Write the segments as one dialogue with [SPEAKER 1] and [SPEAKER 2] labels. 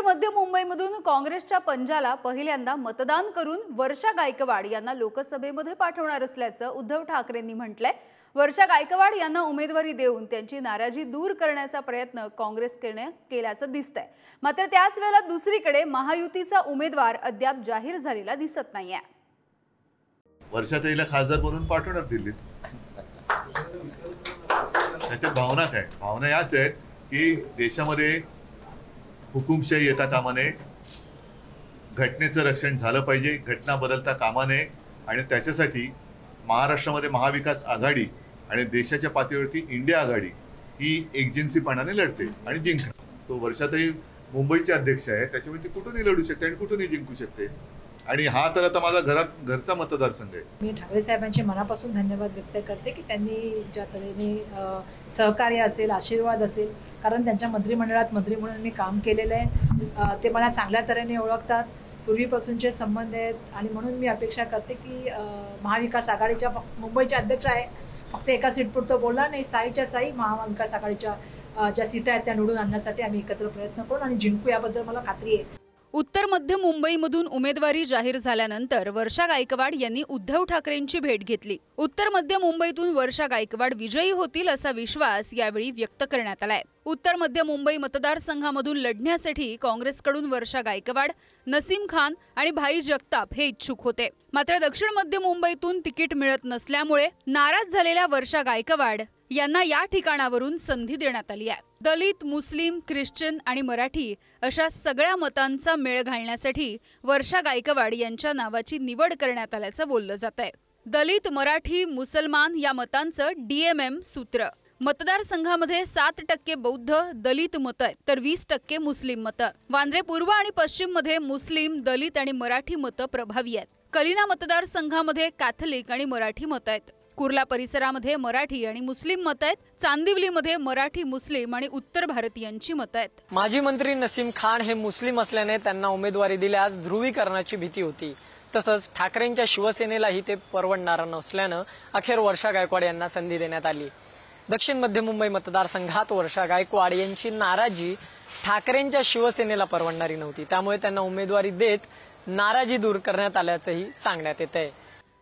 [SPEAKER 1] मध्य मुंबईमधून काँग्रेसच्या पंजाला पहिल्यांदा मतदान करून वर्षा गायकवाड यांना लोकसभेमध्ये पाठवणार असल्याचं उद्धव ठाकरेंनी म्हटलंय। वर्षा गायकवाड यांना उमेदवारी देऊन त्यांची नाराजी दूर करण्याचा प्रयत्न काँग्रेसने केल्याचं दिसतंय। मात्र त्याच वेळेला दुसरीकडे महायुतीचा उमेदवार अद्याप जाहीर झालेला दिसत नाहीये।
[SPEAKER 2] वर्षाताईला खासदार म्हणून पाठवणार दिल्लीत। त्याची भावना काय? भावना याच आहेत की देशामध्ये हुकुमशाही येता कामा नये, घटनेचं रक्षण झालं पाहिजे, घटना बदलता कामा नये आणि त्याच्यासाठी महाराष्ट्रामध्ये महाविकास आघाडी आणि देशाच्या पातळीवरती इंडिया आघाडी ही एकजिन्सीपणाने लढते आणि जिंकते। तो वर्षाताई मुंबईचे अध्यक्ष आहे, त्याच्यामुळे ती कुठूनही लढू शकते आणि कुठूनही जिंकू शकते आणि हा तर आता माझा घरचा मतदारसंघ आहे।
[SPEAKER 3] मी ठाकरे साहेबांचे मनापासून धन्यवाद व्यक्त करते की त्यांनी ज्या तऱ्हेने सहकार्य असेल, आशीर्वाद असेल, कारण त्यांच्या मंत्रिमंडळात मंत्री म्हणून मी काम केलेलं आहे, ते मला चांगल्या तऱ्हेने ओळखतात, पूर्वीपासूनचे संबंध आहेत आणि म्हणून मी अपेक्षा करते की महाविकास आघाडीच्या मुंबईचे अध्यक्ष आहे, फक्त एका सीटपुरतं बोलणार नाही, साईच्या साई महाविकास आघाडीच्या ज्या सीटा आहेत त्या निवडून आणण्यासाठी आम्ही एकत्र प्रयत्न करू आणि जिंकू याबद्दल मला खात्री आहे।
[SPEAKER 1] उत्तर मध्य मुंबईमधून उमेदवारी जाहीर झाल्यानंतर वर्षा गायकवाड यांनी उद्धव ठाकरेंची भेट घेतली। उत्तर मध्य मुंबईतून वर्षा गायकवाड विजयी होतील असा विश्वास यावेळी व्यक्त करण्यात आलाय। उत्तर मध्य मुंबई मतदारसंघामधून लढण्यासाठी काँग्रेसकडून वर्षा गायकवाड, नसीम खान आणि भाई जगताप हे इच्छुक होते। मात्र दक्षिण मध्य मुंबईतून तिकीट मिळत नसल्यामुळे नाराज झालेल्या वर्षा गायकवाड यांना या ठिकाणावरून संधी देण्यात आली आहे। दलित, मुस्लिम, ख्रिश्चन आणि मराठी अशा सगळ्या मतांचा मेळ घालण्यासाठी वर्षा गायकवाड यांच्या नावाची निवड करण्यात आल्याचं बोललं जात आहे। दलित, मराठी, मुसलमान या मतांचं DMM सूत्र। मतदारसंघामध्ये 7% बौद्ध दलित मतं तर 20% मुस्लिम मतं। वांद्रे पूर्व आणि पश्चिम मध्ये मुस्लिम, दलित आणि मराठी मतं प्रभावी आहेत। कलिना मतदारसंघामध्ये कॅथलिक आणि मराठी मतं आहेत। कुर्ला परिसरामध्ये मराठी आणि मुस्लिम मतं आहेत। चांदिवलीमध्ये मराठी, मुस्लिम आणि उत्तर भारतीयांची मतं आहेत।
[SPEAKER 4] माजी मंत्री नसीम खान हे मुस्लिम असल्याने त्यांना उमेदवारी दिल्यास ध्रुवीकरणाची भीती होती। तसंच ठाकरेंच्या शिवसेनेलाही ते परवडणार नसल्यानं अखेर वर्षा गायकवाड यांना संधी देण्यात आली। दक्षिण मध्य मुंबई मतदारसंघात वर्षा गायकवाड यांची नाराजी ठाकरेंच्या शिवसेनेला परवडणारी नव्हती, त्यामुळे त्यांना उमेदवारी देत नाराजी दूर करण्यात आल्याचंही सांगण्यात येत आहे।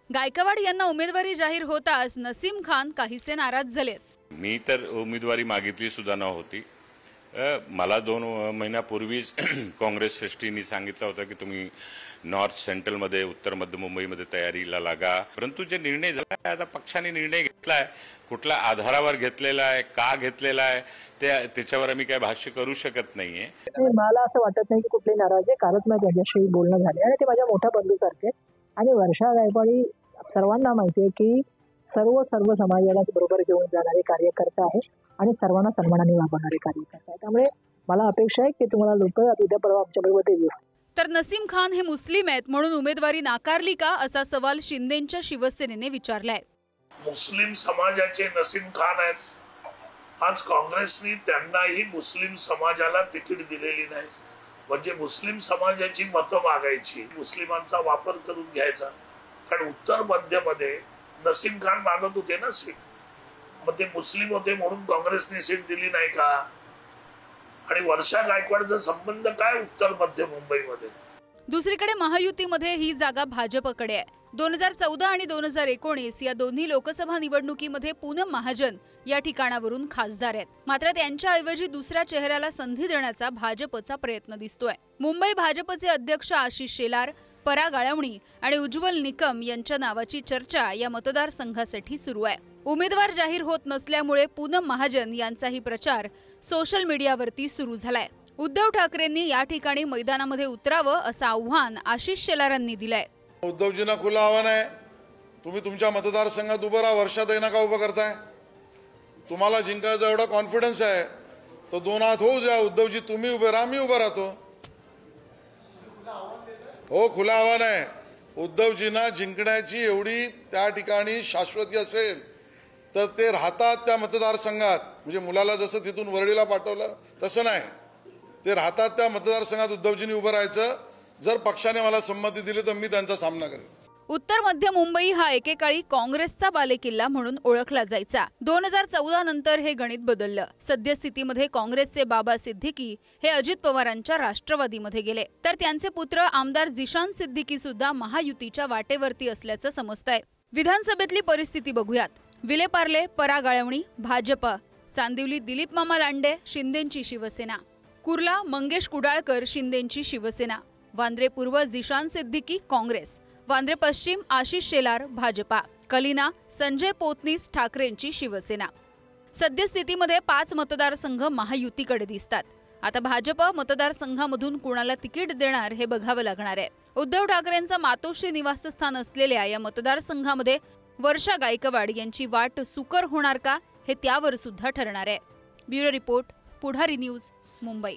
[SPEAKER 1] गायकवाड यांना उमेदवारी जाहीर होताच नसीम खान काहीसे नाराज झालेत।
[SPEAKER 5] मी तर उमेदवारी मागितली सुद्धा नव्हती। मला 2 महिन्यापूर्वीच काँग्रेस श्रेष्ठींनी सांगितलं होतं की तुम्ही नॉर्थ सेंट्रल मध्ये, उत्तर मध्य मुंबईमध्ये तयारीला लागा, परंतु जे निर्णय झाला आता पक्षाने निर्णय घेतलाय, कुठल्या आधारावर घेतलेला आहे, का घेतलेला आहे त्याच्यावर आम्ही काय भाष्य करू शकत नाहीये।
[SPEAKER 3] मला असं वाटत नाही की कुठली नाराजी आहे, कारण माझ्या त्याच्याशी बोलणं झाले आणि ते माझ्या मोठ्या बंधूसारखे आणि वर्षा गायकवाड सर्वांना माहिती आहे की सर्व समाजाला बरोबर घेऊन जाणारे कार्यकर्ता आहे आणि सर्वांना सन्मानाने वागवणारे कार्यकर्ता आहे, त्यामुळे मला अपेक्षा आहे की तुम्हाला लोक उद्या परवा आमच्या बरोबर येईल।
[SPEAKER 1] तर नसीम खान हे मुस्लिम आहेत म्हणून उमेदवारी नाकारली का असा सवाल शिंदेंच्या शिवसेनेने विचारलाय।
[SPEAKER 6] मुस्लिम समाजाचे नसीम खान आहेत, आज काँग्रेसने त्यांनाही मुस्लिम समाजाला तिकीट दिलेली नाही, म्हणजे मुस्लिम समाजाची मतं मागायची, मुस्लिमांचा वापर करून घ्यायचा, कारण उत्तर मध्यमध्ये नसीम खान मागत होते ना सीट, मग ते मुस्लिम होते म्हणून काँग्रेसने सीट दिली नाही का? आणि वर्षा गायकवाडचा संबंध काय उत्तर मध्य मुंबईमध्ये?
[SPEAKER 1] दुसरीकडे महायुतीमध्ये ही जागा भाजपकडे आहे। 2014 आणि 2019 या दोन्ही लोकसभा निवडणुकीमध्ये पूनम महाजन या ठिकाणावरून खासदार आहेत, मात्र त्यांच्याऐवजी दुसऱ्या चेहऱ्याला संधी देण्याचा भाजपचा प्रयत्न दिसतोय। मुंबई भाजपचे अध्यक्ष आशिष शेलार, पराग आळवणी आणि उज्ज्वल निकम यांच्या नावाची चर्चा या मतदारसंघासाठी सुरू आहे। उमेदवार जाहीर होत नसल्यामुळे पूनम महाजन यांचाही प्रचार सोशल मीडियावरती सुरू झालाय। उद्धव ठाकरेंनी या ठिकाणी मैदानामध्ये उतरावं असं आव्हान आशिष शेलारांनी दिलंय।
[SPEAKER 7] उद्धवजींना खुलं आव्हान आहे, तुम्ही तुमच्या मतदारसंघात उभं राहा, वर्षाताईंना का उभं करताय? तुम्हाला जिंकायचा एवढा कॉन्फिडन्स आहे तर 2 हात होऊ द्या, उद्धवजी तुम्ही उभे राहा, मी उभं राहतो। हो, खुलं आव्हान आहे। उद्धवजींना जिंकण्याची एवढी त्या ठिकाणी शाश्वती असेल तर ते राहतात त्या मतदारसंघात, म्हणजे मुलाला जसं तिथून वरळीला पाठवलं तसं नाही, ते राहतात त्या मतदारसंघात उद्धवजींनी उभं राहायचं। जर पक्षाने मला संमती दिली तर मी त्यांचा सामना करेन।
[SPEAKER 1] उत्तर मध्य मुंबई हा एकेकाळी काँग्रेसचा बालेकिल्ला म्हणून ओळखला जायचा। 2014 नंतर हे गणित बदललं। सद्यस्थितीमध्ये काँग्रेसचे बाबा सिद्दीकी हे अजित पवारांच्या राष्ट्रवादीमध्ये गेले, तर त्यांचे पुत्र आमदार जिशान सिद्दीकी सुद्धा महायुतीच्या वाटेवरती असल्याचं समजतंय। विधानसभेतली परिस्थिती बघूयात। विलेपार्ले, परागाळवणी, भाजप, चांदिवली दिलीप मामा लांडे, शिंदेंची शिवसेना, कुर्ला मंगेश कुडाळकर, शिंदेंची शिवसेना, वांद्रे पूर्व जिशान सिद्दीकी, काँग्रेस, वांद्रे पश्चिम आशिष शेलार, भाजपा, कलिना संजय पोतनीस, ठाकरेंची शिवसेना। सद्यस्थितीमध्ये 5 मतदारसंघ महायुतीकडे दिसतात। आता भाजप मतदारसंघामधून कुणाला तिकीट देणार हे बघावं लागणार आहे। उद्धव ठाकरेंचं मातोश्री निवासस्थान असलेल्या या मतदारसंघामध्ये वर्षा गायकवाड यांची वाट सुकर होणार का हे त्यावर सुद्धा ठरणार आहे। ब्युरो रिपोर्ट, पुढारी न्यूज, मुंबई।